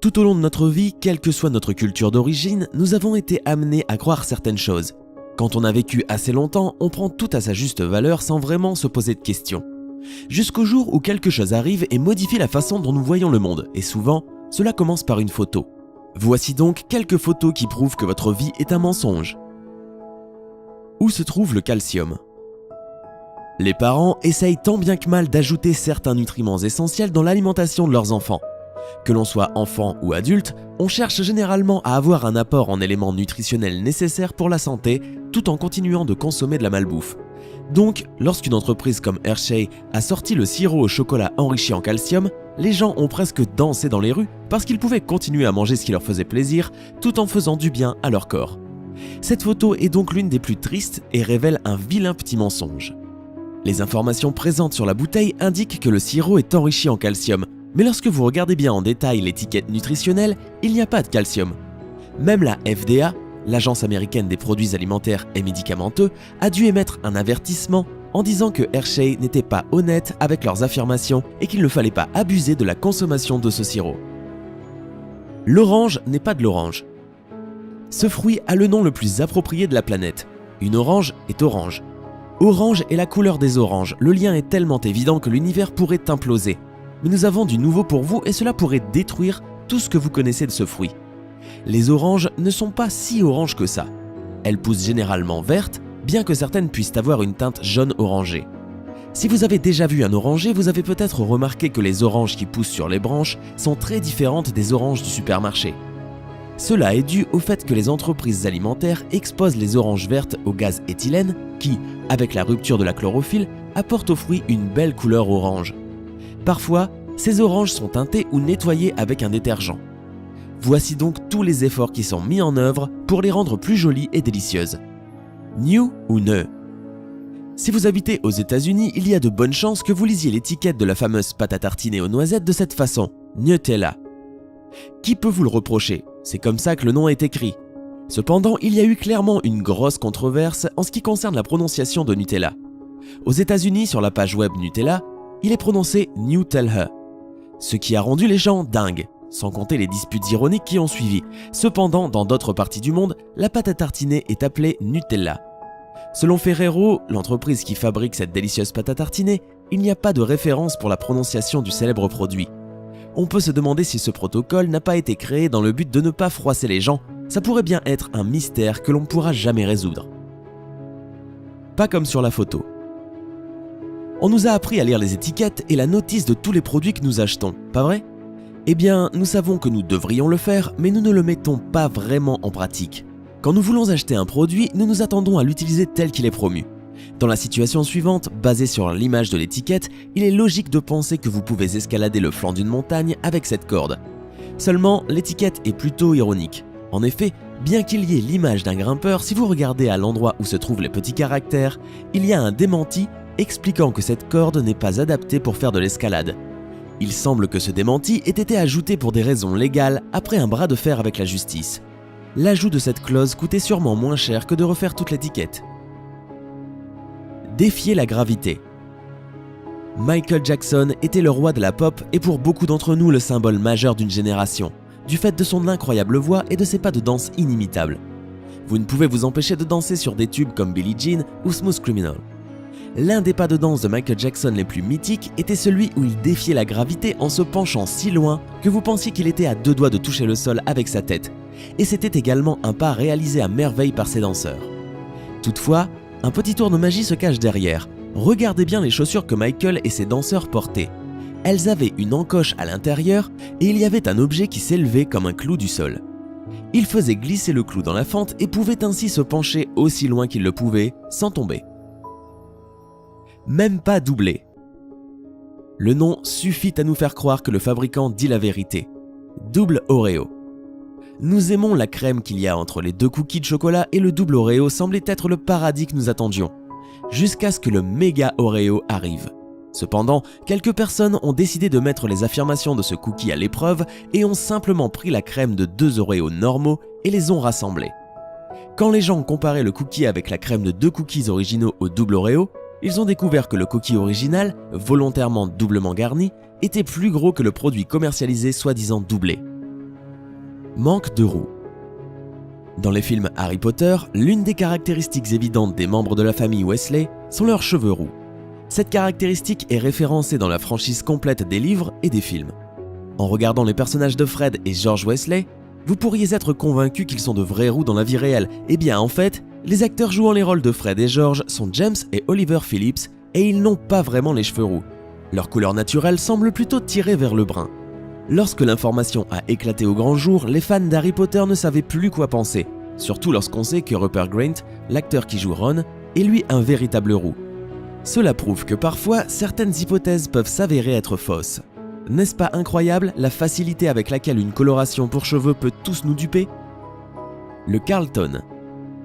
Tout au long de notre vie, quelle que soit notre culture d'origine, nous avons été amenés à croire certaines choses. Quand on a vécu assez longtemps, on prend tout à sa juste valeur sans vraiment se poser de questions. Jusqu'au jour où quelque chose arrive et modifie la façon dont nous voyons le monde, et souvent, cela commence par une photo. Voici donc quelques photos qui prouvent que votre vie est un mensonge. Où se trouve le calcium ? Les parents essayent tant bien que mal d'ajouter certains nutriments essentiels dans l'alimentation de leurs enfants. Que l'on soit enfant ou adulte, on cherche généralement à avoir un apport en éléments nutritionnels nécessaires pour la santé tout en continuant de consommer de la malbouffe. Donc, lorsqu'une entreprise comme Hershey a sorti le sirop au chocolat enrichi en calcium, les gens ont presque dansé dans les rues parce qu'ils pouvaient continuer à manger ce qui leur faisait plaisir tout en faisant du bien à leur corps. Cette photo est donc l'une des plus tristes et révèle un vilain petit mensonge. Les informations présentes sur la bouteille indiquent que le sirop est enrichi en calcium, mais lorsque vous regardez bien en détail l'étiquette nutritionnelle, il n'y a pas de calcium. Même la FDA, l'Agence américaine des produits alimentaires et médicamenteux, a dû émettre un avertissement en disant que Hershey n'était pas honnête avec leurs affirmations et qu'il ne fallait pas abuser de la consommation de ce sirop. L'orange n'est pas de l'orange. Ce fruit a le nom le plus approprié de la planète. Une orange est orange. Orange est la couleur des oranges, le lien est tellement évident que l'univers pourrait imploser. Mais nous avons du nouveau pour vous et cela pourrait détruire tout ce que vous connaissez de ce fruit. Les oranges ne sont pas si oranges que ça. Elles poussent généralement vertes, bien que certaines puissent avoir une teinte jaune-orangée. Si vous avez déjà vu un oranger, vous avez peut-être remarqué que les oranges qui poussent sur les branches sont très différentes des oranges du supermarché. Cela est dû au fait que les entreprises alimentaires exposent les oranges vertes au gaz éthylène qui, avec la rupture de la chlorophylle, apporte aux fruits une belle couleur orange. Parfois, ces oranges sont teintées ou nettoyées avec un détergent. Voici donc tous les efforts qui sont mis en œuvre pour les rendre plus jolies et délicieuses. New ou ne? Si vous habitez aux États-Unis, il y a de bonnes chances que vous lisiez l'étiquette de la fameuse pâte à tartiner aux noisettes de cette façon, Nutella. Qui peut vous le reprocher? C'est comme ça que le nom est écrit. Cependant, il y a eu clairement une grosse controverse en ce qui concerne la prononciation de Nutella. Aux États-Unis, sur la page web Nutella, il est prononcé Nutella, ce qui a rendu les gens dingues, sans compter les disputes ironiques qui ont suivi. Cependant, dans d'autres parties du monde, la pâte à tartiner est appelée Nutella. Selon Ferrero, l'entreprise qui fabrique cette délicieuse pâte à tartiner, il n'y a pas de référence pour la prononciation du célèbre produit. On peut se demander si ce protocole n'a pas été créé dans le but de ne pas froisser les gens. Ça pourrait bien être un mystère que l'on ne pourra jamais résoudre. Pas comme sur la photo. On nous a appris à lire les étiquettes et la notice de tous les produits que nous achetons, pas vrai? Eh bien, nous savons que nous devrions le faire, mais nous ne le mettons pas vraiment en pratique. Quand nous voulons acheter un produit, nous nous attendons à l'utiliser tel qu'il est promu. Dans la situation suivante, basée sur l'image de l'étiquette, il est logique de penser que vous pouvez escalader le flanc d'une montagne avec cette corde. Seulement, l'étiquette est plutôt ironique. En effet, bien qu'il y ait l'image d'un grimpeur, si vous regardez à l'endroit où se trouvent les petits caractères, il y a un démenti expliquant que cette corde n'est pas adaptée pour faire de l'escalade. Il semble que ce démenti ait été ajouté pour des raisons légales après un bras de fer avec la justice. L'ajout de cette clause coûtait sûrement moins cher que de refaire toute l'étiquette. Défier la gravité. Michael Jackson était le roi de la pop et pour beaucoup d'entre nous le symbole majeur d'une génération, du fait de son incroyable voix et de ses pas de danse inimitables. Vous ne pouvez vous empêcher de danser sur des tubes comme Billie Jean ou Smooth Criminal. L'un des pas de danse de Michael Jackson les plus mythiques était celui où il défiait la gravité en se penchant si loin que vous pensiez qu'il était à deux doigts de toucher le sol avec sa tête. Et c'était également un pas réalisé à merveille par ses danseurs. Toutefois, un petit tour de magie se cache derrière. Regardez bien les chaussures que Michael et ses danseurs portaient. Elles avaient une encoche à l'intérieur et il y avait un objet qui s'élevait comme un clou du sol. Il faisait glisser le clou dans la fente et pouvait ainsi se pencher aussi loin qu'il le pouvait, sans tomber. Même pas doublé. Le nom suffit à nous faire croire que le fabricant dit la vérité. Double Oreo. Nous aimons la crème qu'il y a entre les deux cookies de chocolat et le double Oreo semblait être le paradis que nous attendions, jusqu'à ce que le méga Oreo arrive. Cependant, quelques personnes ont décidé de mettre les affirmations de ce cookie à l'épreuve et ont simplement pris la crème de deux Oreos normaux et les ont rassemblés. Quand les gens ont comparé le cookie avec la crème de deux cookies originaux au double Oreo, ils ont découvert que le cookie original, volontairement doublement garni, était plus gros que le produit commercialisé soi-disant doublé. Manque de roux. Dans les films Harry Potter, l'une des caractéristiques évidentes des membres de la famille Weasley sont leurs cheveux roux. Cette caractéristique est référencée dans la franchise complète des livres et des films. En regardant les personnages de Fred et George Weasley, vous pourriez être convaincu qu'ils sont de vrais roux dans la vie réelle. Eh bien en fait, les acteurs jouant les rôles de Fred et George sont James et Oliver Phillips et ils n'ont pas vraiment les cheveux roux. Leur couleur naturelle semble plutôt tirer vers le brun. Lorsque l'information a éclaté au grand jour, les fans d'Harry Potter ne savaient plus quoi penser, surtout lorsqu'on sait que Rupert Grint, l'acteur qui joue Ron, est lui un véritable roux. Cela prouve que parfois, certaines hypothèses peuvent s'avérer être fausses. N'est-ce pas incroyable la facilité avec laquelle une coloration pour cheveux peut tous nous duper? Le Carlton.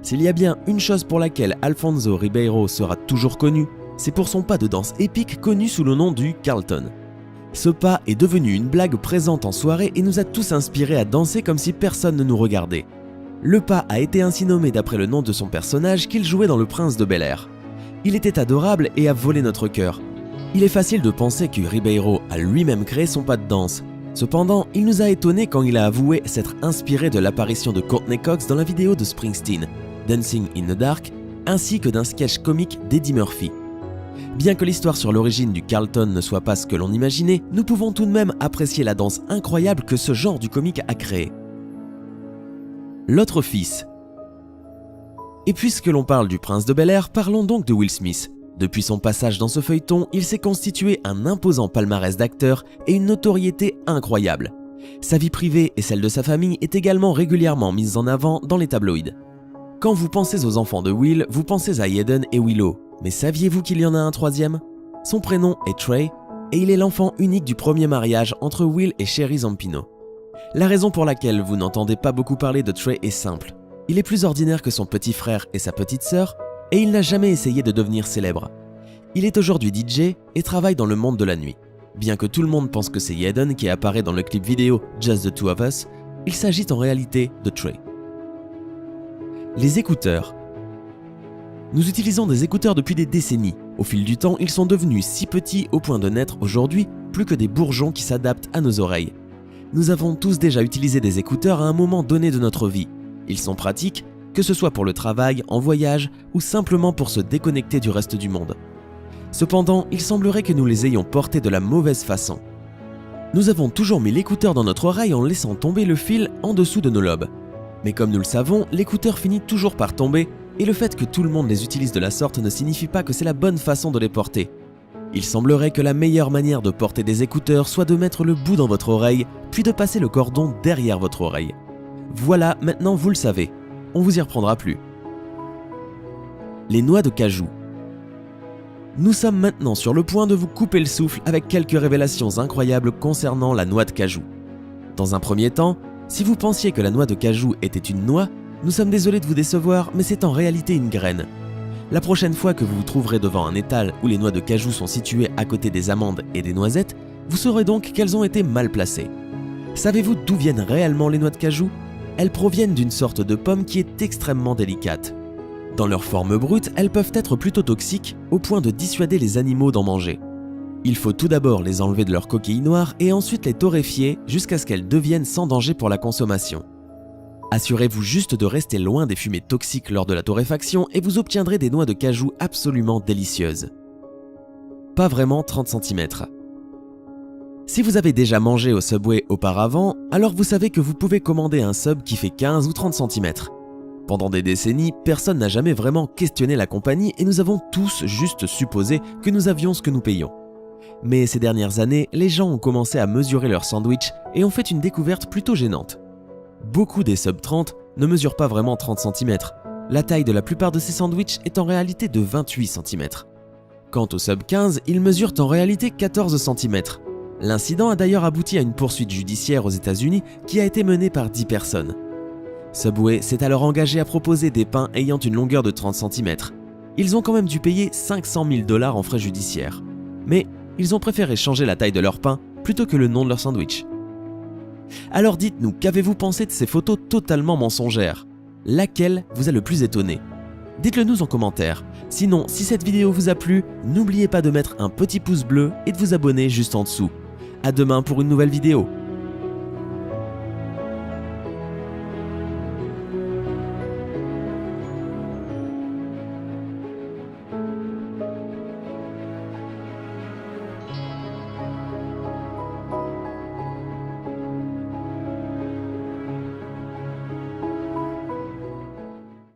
S'il y a bien une chose pour laquelle Alfonso Ribeiro sera toujours connu, c'est pour son pas de danse épique connu sous le nom du Carlton. Ce pas est devenu une blague présente en soirée et nous a tous inspirés à danser comme si personne ne nous regardait. Le pas a été ainsi nommé d'après le nom de son personnage qu'il jouait dans Le Prince de Bel-Air. Il était adorable et a volé notre cœur. Il est facile de penser que Ribeiro a lui-même créé son pas de danse. Cependant, il nous a étonnés quand il a avoué s'être inspiré de l'apparition de Courtney Cox dans la vidéo de Springsteen, Dancing in the Dark, ainsi que d'un sketch comique d'Eddie Murphy. Bien que l'histoire sur l'origine du Carlton ne soit pas ce que l'on imaginait, nous pouvons tout de même apprécier la danse incroyable que ce genre du comique a créée. L'autre fils. Et puisque l'on parle du Prince de Bel-Air, parlons donc de Will Smith. Depuis son passage dans ce feuilleton, il s'est constitué un imposant palmarès d'acteur et une notoriété incroyable. Sa vie privée et celle de sa famille est également régulièrement mise en avant dans les tabloïds. Quand vous pensez aux enfants de Will, vous pensez à Hayden et Willow. Mais saviez-vous qu'il y en a un troisième? Son prénom est Trey et il est l'enfant unique du premier mariage entre Will et Sherry Zampino. La raison pour laquelle vous n'entendez pas beaucoup parler de Trey est simple. Il est plus ordinaire que son petit frère et sa petite sœur et il n'a jamais essayé de devenir célèbre. Il est aujourd'hui DJ et travaille dans le monde de la nuit. Bien que tout le monde pense que c'est Hayden qui apparaît dans le clip vidéo Just the Two of Us, il s'agit en réalité de Trey. Les écouteurs. Nous utilisons des écouteurs depuis des décennies. Au fil du temps, ils sont devenus si petits au point de n'être aujourd'hui plus que des bourgeons qui s'adaptent à nos oreilles. Nous avons tous déjà utilisé des écouteurs à un moment donné de notre vie. Ils sont pratiques, que ce soit pour le travail, en voyage ou simplement pour se déconnecter du reste du monde. Cependant, il semblerait que nous les ayons portés de la mauvaise façon. Nous avons toujours mis l'écouteur dans notre oreille en laissant tomber le fil en dessous de nos lobes. Mais comme nous le savons, l'écouteur finit toujours par tomber et le fait que tout le monde les utilise de la sorte ne signifie pas que c'est la bonne façon de les porter. Il semblerait que la meilleure manière de porter des écouteurs soit de mettre le bout dans votre oreille, puis de passer le cordon derrière votre oreille. Voilà, maintenant vous le savez. On vous y reprendra plus. Les noix de cajou. Nous sommes maintenant sur le point de vous couper le souffle avec quelques révélations incroyables concernant la noix de cajou. Dans un premier temps, si vous pensiez que la noix de cajou était une noix, nous sommes désolés de vous décevoir, mais c'est en réalité une graine. La prochaine fois que vous vous trouverez devant un étal où les noix de cajou sont situées à côté des amandes et des noisettes, vous saurez donc qu'elles ont été mal placées. Savez-vous d'où viennent réellement les noix de cajou? Elles proviennent d'une sorte de pomme qui est extrêmement délicate. Dans leur forme brute, elles peuvent être plutôt toxiques, au point de dissuader les animaux d'en manger. Il faut tout d'abord les enlever de leur coquille noire et ensuite les torréfier jusqu'à ce qu'elles deviennent sans danger pour la consommation. Assurez-vous juste de rester loin des fumées toxiques lors de la torréfaction et vous obtiendrez des noix de cajou absolument délicieuses. Pas vraiment 30 cm. Si vous avez déjà mangé au Subway auparavant, alors vous savez que vous pouvez commander un sub qui fait 15 ou 30 cm. Pendant des décennies, personne n'a jamais vraiment questionné la compagnie et nous avons tous juste supposé que nous avions ce que nous payons. Mais ces dernières années, les gens ont commencé à mesurer leurs sandwichs et ont fait une découverte plutôt gênante. Beaucoup des sub 30 ne mesurent pas vraiment 30 cm. La taille de la plupart de ces sandwichs est en réalité de 28 cm. Quant au sub 15, ils mesurent en réalité 14 cm. L'incident a d'ailleurs abouti à une poursuite judiciaire aux États-Unis qui a été menée par 10 personnes. Subway s'est alors engagé à proposer des pains ayant une longueur de 30 cm. Ils ont quand même dû payer 500 000 $ en frais judiciaires. Mais ils ont préféré changer la taille de leur pain plutôt que le nom de leur sandwich. Alors dites-nous, qu'avez-vous pensé de ces photos totalement mensongères? Laquelle vous a le plus étonné? Dites-le nous en commentaire. Sinon, si cette vidéo vous a plu, n'oubliez pas de mettre un petit pouce bleu et de vous abonner juste en dessous. À demain pour une nouvelle vidéo.